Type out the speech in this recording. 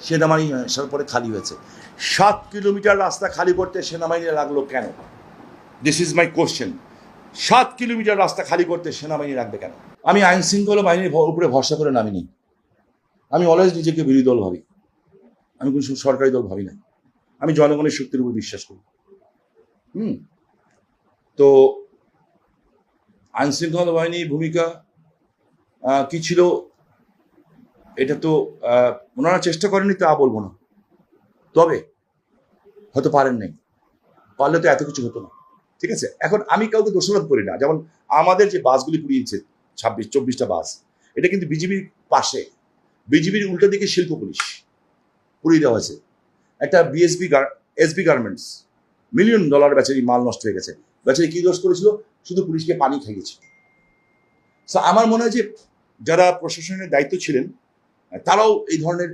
সেনাবাহিনী আসার পরে খালি হয়েছে। 7 কিলোমিটার রাস্তা খালি করতে সেনাবাহিনী লাগলো কেন? This is my question. 7 kilometre রাস্তা খালি করতে সেনাবাহিনী লাগবে কেন? আমি আইন শৃঙ্খলা বাহিনীর উপরে ভরসা করে নামিনি। আমি অলওয়েজ নিজেকে বিরোধী দল ভাবি, আমি কোনো সরকারি দল ভাবি না। আমি জনগণের শক্তির উপর বিশ্বাস করি। তো আইন শৃঙ্খলা বাহিনীর ভূমিকা কি ছিল, এটা তো ওনারা চেষ্টা করেনি তা বলবো না, তবে হয়তো পারেন নাই, পারলে তো এত কিছু হতো না। ঠিক আছে, এখন আমি কাউকে দোষারোপ করি না। যেমন আমাদের যে বাসগুলি পুড়িয়েছে 24টা বাস, এটা কিন্তু বিজিবির পাশে, বিজিবির উল্টো দিকে শিল্প পুলিশ পুড়িয়ে দেওয়া হয়েছে। একটা এসবি গার্মেন্টস $1 মিলিয়ন বেচারি মাল নষ্ট হয়ে গেছে। বেচারি কি দোষ করেছিল? শুধু পুলিশকে পানি খাইয়েছে। আমার মনে হয় যে যারা প্রশাসনের দায়িত্ব ছিলেন তারাও এই ধরনের